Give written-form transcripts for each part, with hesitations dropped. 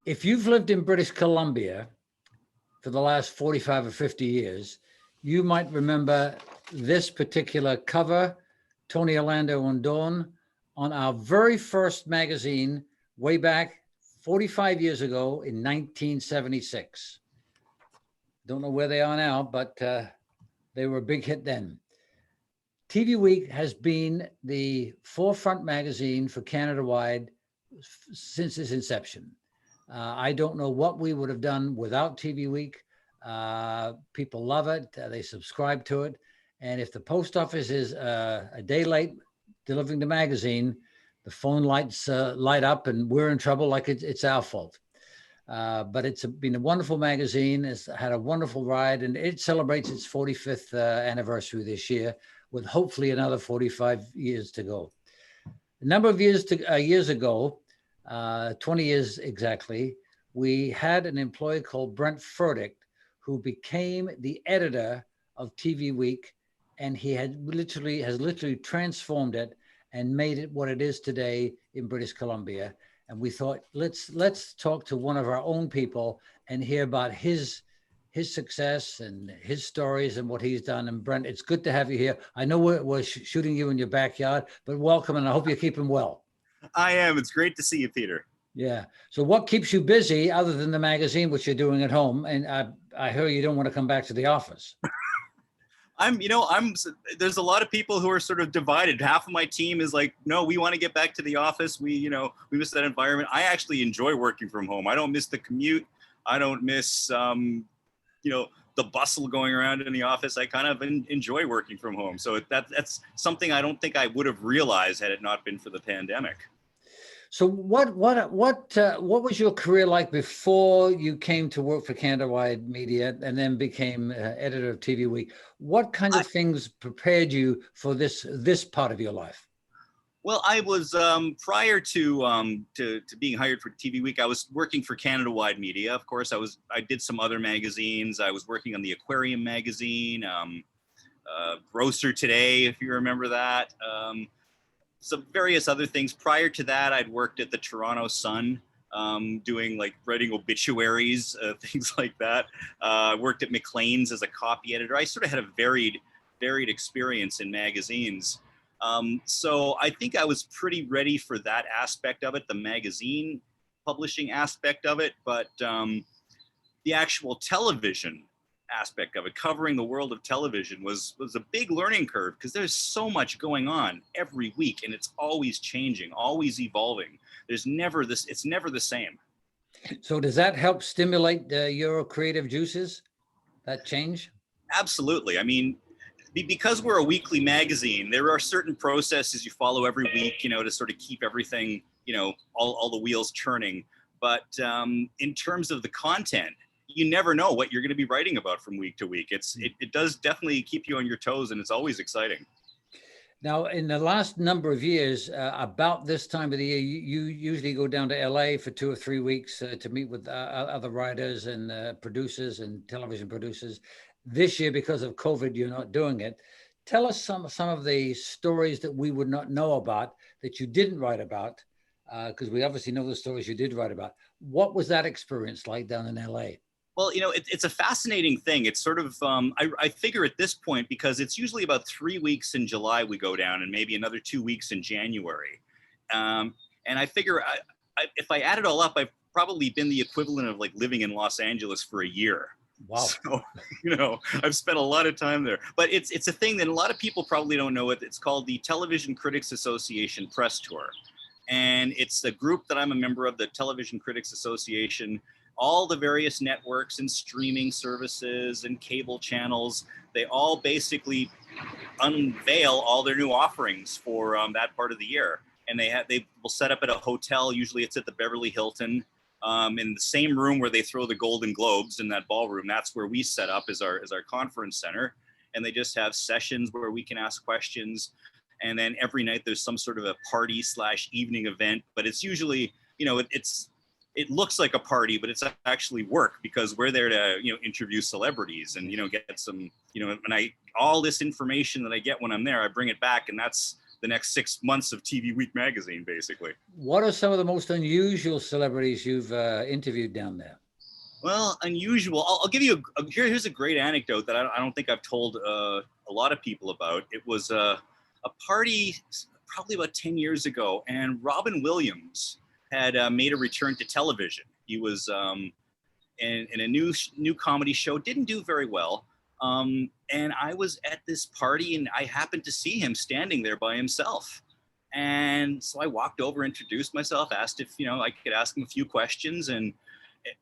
If you've lived in British Columbia for the last 45 or 50 years, you might remember this particular cover, Tony Orlando and Dawn, on our very first magazine way back 45 years ago in 1976. Don't know where they are now, but they were a big hit then. TV Week has been the forefront magazine for Canada-wide since its inception. I don't know what we would have done without TV Week. People love it. They subscribe to it. And if the post office is a day late delivering the magazine, the phone lights light up and we're in trouble like it's our fault. But it's been a wonderful magazine. It's had a wonderful ride, and it celebrates its 45th anniversary this year with hopefully another 45 years to go. A number of years ago, 20 years exactly, we had an employee called Brent Furdyk who became the editor of TV Week, and he has literally transformed it and made it what it is today in British Columbia. And we thought, let's talk to one of our own people and hear about his success and his stories and what he's done. And Brent, it's good to have you here. I know we're shooting you in your backyard, but welcome, and I hope you're keeping well. I am. It's great to see you, Peter. Yeah. So what keeps you busy other than the magazine, which you're doing at home? And I hear you don't want to come back to the office. There's a lot of people who are sort of divided. Half of my team is like, no, we want to get back to the office. We miss that environment. I actually enjoy working from home. I don't miss the commute. I don't miss, the bustle going around in the office. I kind of enjoy working from home. So that's something I don't think I would have realized had it not been for the pandemic. So what was your career like before you came to work for Canada-wide Media and then became editor of TV Week? What kind of things prepared you for this part of your life? Well, I was prior to being hired for TV Week, I was working for Canada-wide Media. Of course, I did some other magazines. I was working on the Aquarium magazine, Grocer Today, if you remember that. Some various other things. Prior to that, I'd worked at the Toronto Sun, doing writing obituaries, things like that. I worked at Maclean's as a copy editor. I sort of had a varied experience in magazines. So I think I was pretty ready for that aspect of it, the magazine publishing aspect of it, but the actual television aspect of it, covering the world of television was a big learning curve because there's so much going on every week and it's always changing, always evolving. It's never the same. So does that help stimulate your creative juices, that change? Absolutely. I mean, because we're a weekly magazine, there are certain processes you follow every week, to sort of keep everything, all the wheels turning. But in terms of the content, you never know what you're going to be writing about from week to week. It does definitely keep you on your toes, and it's always exciting. Now, in the last number of years, about this time of the year, you usually go down to LA for 2 or 3 weeks to meet with other writers and producers and television producers. This year, because of COVID, you're not doing it. Tell us some of the stories that we would not know about that you didn't write about, because we obviously know the stories you did write about. What was that experience like down in LA? Well, it's a fascinating thing. It's sort of, I figure at this point, because it's usually about 3 weeks in July we go down and maybe another 2 weeks in January. And I figure if I add it all up, I've probably been the equivalent of living in Los Angeles for a year. Wow. So, I've spent a lot of time there. But it's a thing that a lot of people probably don't know. It's called the Television Critics Association Press Tour. And it's a group that I'm a member of, the Television Critics Association. All the various networks and streaming services and cable channels, they all basically unveil all their new offerings for that part of the year. And they will set up at a hotel. Usually it's at the Beverly Hilton, in the same room where they throw the Golden Globes in that ballroom. That's where we set up as our conference center. And they just have sessions where we can ask questions. And then every night there's some sort of a party / evening event, but it's usually, it looks like a party, but it's actually work because we're there to, interview celebrities and, get some, and all this information that I get when I'm there, I bring it back, and that's the next 6 months of TV Week magazine, basically. What are some of the most unusual celebrities you've interviewed down there? Well, unusual. I'll give you here's a great anecdote that I don't think I've told a lot of people about. It was a party probably about 10 years ago, and Robin Williams had made a return to television. He was in a new comedy show, didn't do very well. And I was at this party, and I happened to see him standing there by himself. And so I walked over, introduced myself, asked if I could ask him a few questions, and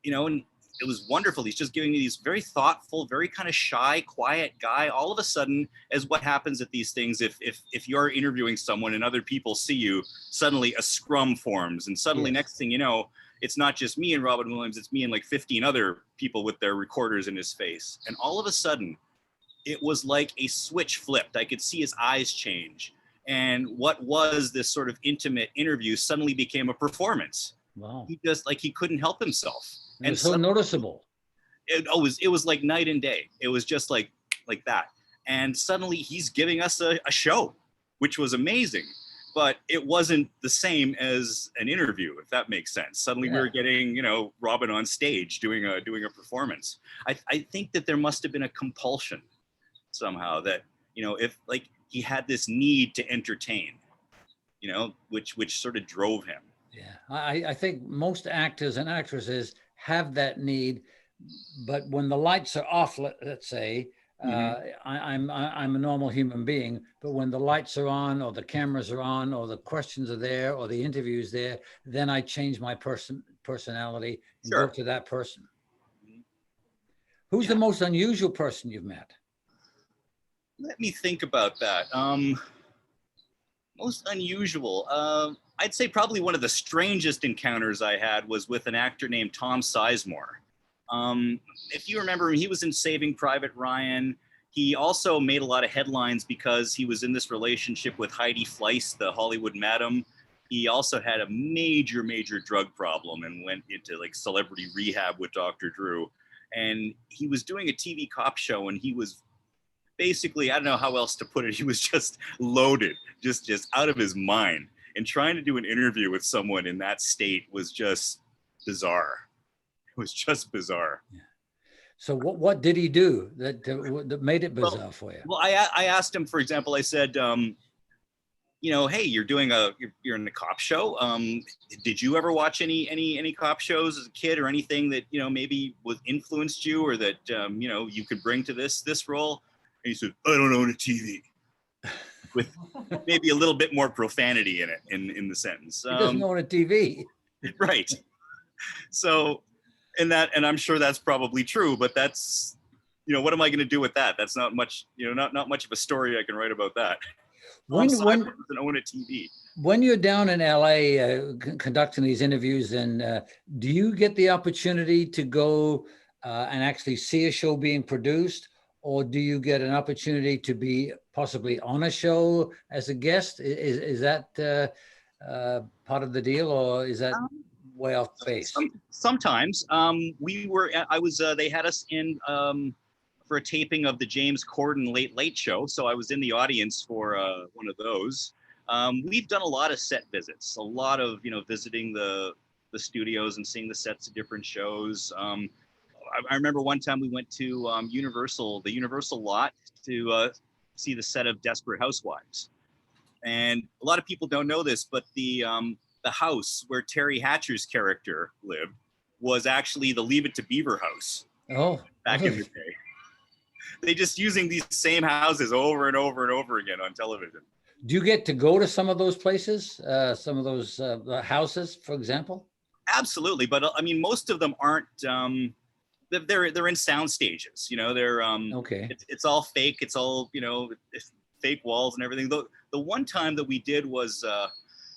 and it was wonderful. He's just giving me these very thoughtful, very kind of shy, quiet guy. All of a sudden, as what happens at these things, if you're interviewing someone and other people see you, suddenly a scrum forms, and suddenly next thing you know, it's not just me and Robin Williams, it's me and like 15 other people with their recorders in his face. And all of a sudden, it was like a switch flipped. I could see his eyes change. And what was this sort of intimate interview suddenly became a performance. Wow. He couldn't help himself. And so noticeable. It was like night and day. It was just like that. And suddenly he's giving us a show, which was amazing. But it wasn't the same as an interview, if that makes sense. Suddenly we were getting, Robin on stage doing a performance. I think that there must have been a compulsion somehow that, if like he had this need to entertain, which sort of drove him. Yeah, I think most actors and actresses have that need, but when the lights are off, let's say, I'm a normal human being, but when the lights are on, or the cameras are on, or the questions are there, or the interview's there, then I change my personality and go to that person. Who's the most unusual person you've met? Let me think about that. Most unusual. I'd say probably one of the strangest encounters I had was with an actor named Tom Sizemore. If you remember, he was in Saving Private Ryan. He also made a lot of headlines because he was in this relationship with Heidi Fleiss, the Hollywood madam. He also had a major drug problem and went into like celebrity rehab with Dr. Drew. And he was doing a TV cop show, and he was basically, I don't know how else to put it, he was just loaded, just out of his mind. And trying to do an interview with someone in that state was just bizarre. It was just bizarre. Yeah. So what did he do that made it bizarre for you? Well, I asked him, for example, I said, hey, you're in a cop show. Did you ever watch any cop shows as a kid, or anything that maybe influenced you, or that you could bring to this role? And he said, I don't own a TV. With maybe a little bit more profanity in it in the sentence. He doesn't own a TV. Right. So, and I'm sure that's probably true, but that's, what am I going to do with that? That's not much, not much of a story I can write about that. When doesn't own a TV. When you're down in LA conducting these interviews, and do you get the opportunity to go and actually see a show being produced? Or do you get an opportunity to be possibly on a show as a guest? Is that part of the deal, or is that way off base? Sometimes they had us in for a taping of the James Corden Late Late Show. So I was in the audience for one of those. We've done a lot of set visits, a lot of, visiting the studios and seeing the sets of different shows. I remember one time we went to the Universal lot to see the set of Desperate Housewives. And a lot of people don't know this, but the house where Terry Hatcher's character lived was actually the Leave It to Beaver house. Oh, back in the day. They just using these same houses over and over and over again on television. Do you get to go to some of those places, some of those houses, for example? Absolutely, but I mean, most of them aren't. They're in sound stages, they're okay. It's all fake. It's all, fake walls and everything. The one time that we did was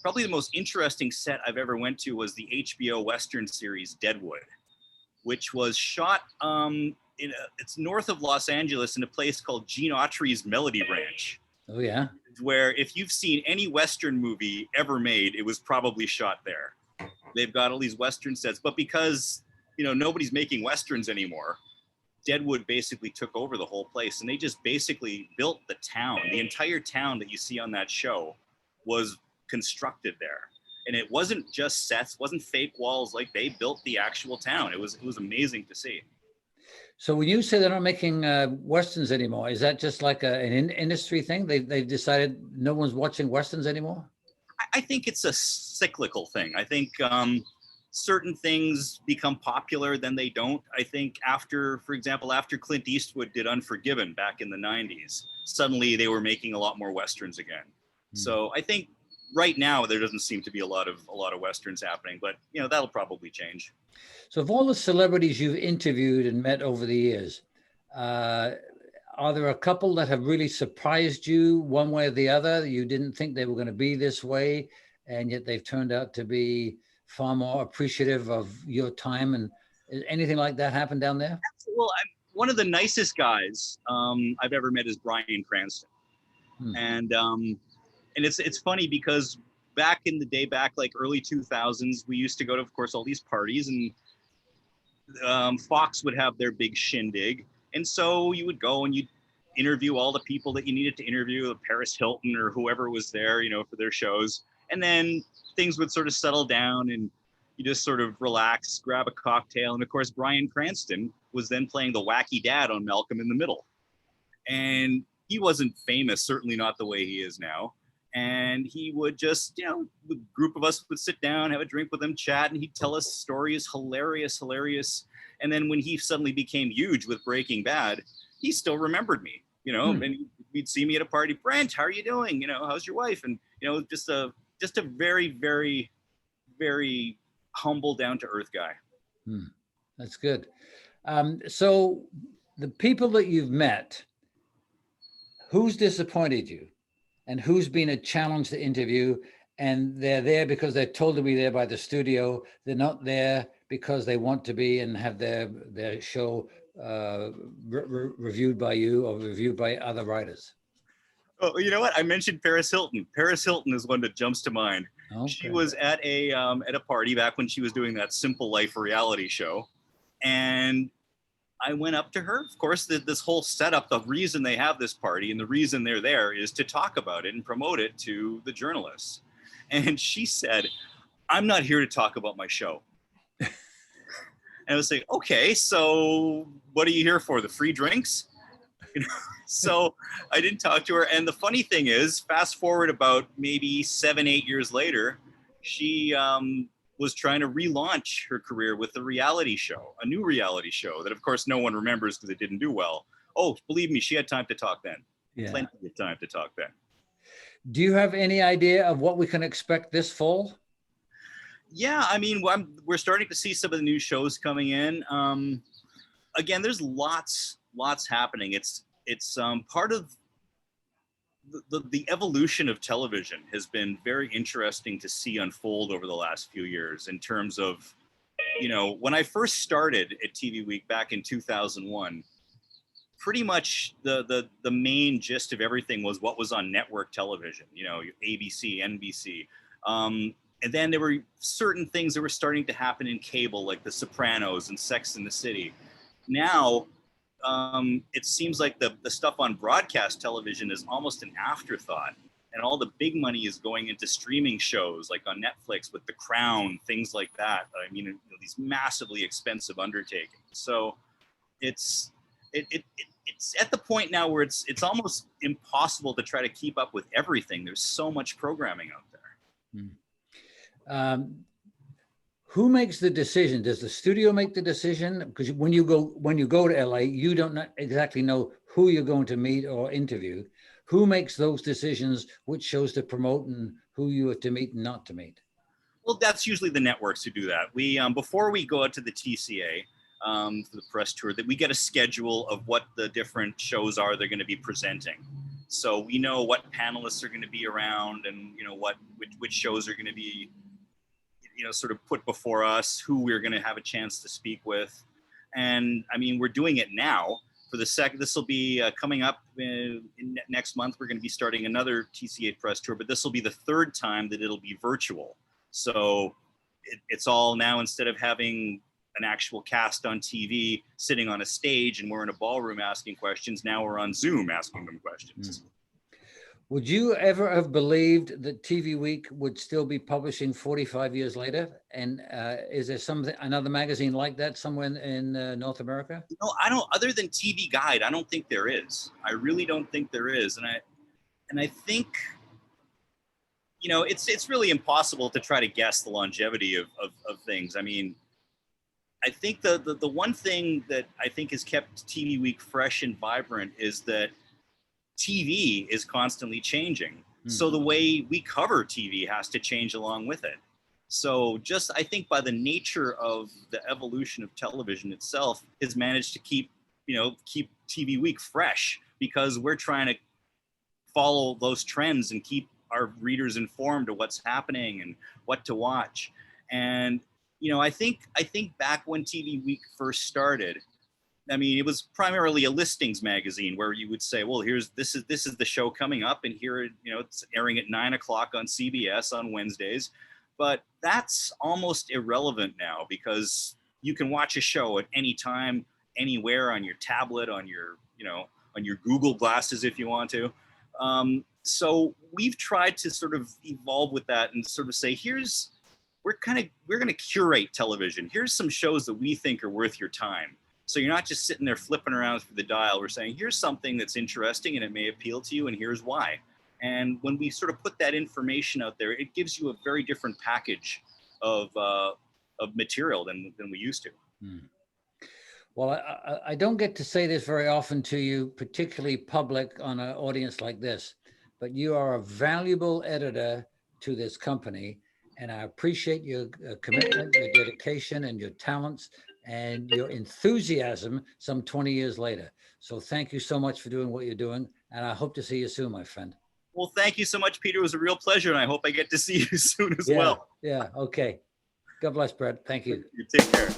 probably the most interesting set I've ever went to was the HBO Western series Deadwood, which was shot it's north of Los Angeles in a place called Gene Autry's Melody Ranch. Oh yeah. Where if you've seen any Western movie ever made, it was probably shot there. They've got all these Western sets, but because nobody's making Westerns anymore, Deadwood basically took over the whole place, and they just basically built the town. The entire town that you see on that show was constructed there. And it wasn't just sets, wasn't fake walls. Like, they built the actual town. It was amazing to see. So when you say they're not making Westerns anymore, is that just like an industry thing? They've decided no one's watching Westerns anymore? I think it's a cyclical thing. I think certain things become popular, then they don't. I think for example, after Clint Eastwood did Unforgiven back in the 90s, suddenly they were making a lot more Westerns again. So I think right now there doesn't seem to be a lot of Westerns happening, but that'll probably change. So of all the celebrities you've interviewed and met over the years, are there a couple that have really surprised you one way or the other? You didn't think they were going to be this way, and yet they've turned out to be far more appreciative of your time. And anything like that happen down there? Well, one of the nicest guys I've ever met is Bryan Cranston. And it's funny because back in the day, back like early 2000s, we used to go to, of course, all these parties, and Fox would have their big shindig. And so you would go and you'd interview all the people that you needed to interview, Paris Hilton or whoever was there, for their shows. And then things would sort of settle down and you just sort of relax, grab a cocktail. And of course, Bryan Cranston was then playing the wacky dad on Malcolm in the Middle. And he wasn't famous, certainly not the way he is now. And he would just, a group of us would sit down, have a drink with him, chat, and he'd tell us stories, hilarious. And then when he suddenly became huge with Breaking Bad, he still remembered me, and we'd see me at a party. Brent, how are you doing? How's your wife? And, just a very, very, very humble, down to earth guy. That's good. So the people that you've met, who's disappointed you? And who's been a challenge to interview, and they're there because they're told to be there by the studio. They're not there because they want to be and have their show reviewed by you or reviewed by other writers. Oh, you know what? I mentioned Paris Hilton. Paris Hilton is one that jumps to mind. Okay. She was at a party back when she was doing that Simple Life reality show, and I went up to her. Of course, this whole setup, the reason they have this party and the reason they're there is to talk about it and promote it to the journalists. And she said, "I'm not here to talk about my show." And I was like, okay, so what are you here for? The free drinks? So I didn't talk to her. And the funny thing is, fast forward about maybe 7-8 years later, she was trying to relaunch her career with a reality show, a new reality show that, of course, no one remembers because it didn't do well. Oh, believe me, she had time to talk then. Yeah. Plenty of time to talk then. Do you have any idea of what we can expect this fall? Yeah, I mean, we're starting to see some of the new shows coming in. Again, there's lots happening. It's part of the evolution of television has been very interesting to see unfold over the last few years in terms of, when I first started at TV Week back in 2001, pretty much the main gist of everything was what was on network television, ABC, NBC. And then there were certain things that were starting to happen in cable, like The Sopranos and Sex and the City. Now, it seems like the stuff on broadcast television is almost an afterthought, and all the big money is going into streaming shows like on Netflix with The Crown, things like that. I mean, these massively expensive undertakings. So it's at the point now where it's almost impossible to try to keep up with everything. There's so much programming out there. Who makes the decision? Does the studio make the decision? Because when you go to LA, you don't exactly know who you're going to meet or interview. Who makes those decisions, which shows to promote and who you are to meet and not to meet? Well, that's usually the networks who do that. We before we go out to the TCA for the press tour, that we get a schedule of what the different shows are they're going to be presenting. So we know what panelists are going to be around, and which shows are going to be sort of put before us, who we're going to have a chance to speak with. And I mean, we're doing it now for the second. This will be coming up next month. We're going to be starting another TCA press tour, but this will be the third time that it'll be virtual. So it's all now, instead of having an actual cast on TV sitting on a stage and we're in a ballroom asking questions, now we're on Zoom asking them questions. Would you ever have believed that TV Week would still be publishing 45 years later? And is there another magazine like that somewhere in North America? No, I don't. Other than TV Guide, I don't think there is. I really don't think there is. And I think, you know, it's really impossible to try to guess the longevity of things. I mean, I think the one thing that I think has kept TV Week fresh and vibrant is that TV is constantly changing. So the way we cover TV has to change along with it. So just, I think by the nature of the evolution of television itself has managed to keep TV Week fresh, because we're trying to follow those trends and keep our readers informed of what's happening and what to watch. And, you know, I think back when TV Week first started, I mean, it was primarily a listings magazine where you would say, well, this is the show coming up, and here, you know, it's airing at 9 o'clock on CBS on Wednesdays. But that's almost irrelevant now, because you can watch a show at any time, anywhere, on your tablet, on your Google glasses if you want to. So we've tried to sort of evolve with that and sort of say, we're going to curate television. Here's some shows that we think are worth your time. So you're not just sitting there flipping around through the dial. We're saying, here's something that's interesting and it may appeal to you, and here's why. And when we sort of put that information out there, it gives you a very different package of material than we used to. Well, I don't get to say this very often to you, particularly public on an audience like this, but you are a valuable editor to this company, and I appreciate your commitment, your dedication, and your talents, and your enthusiasm some 20 years later. So thank you so much for doing what you're doing, and I hope to see you soon, my friend. Well, thank you so much, Peter. It was a real pleasure, and I hope I get to see you soon as well. Yeah, okay. God bless, Brett. Thank you. You take care.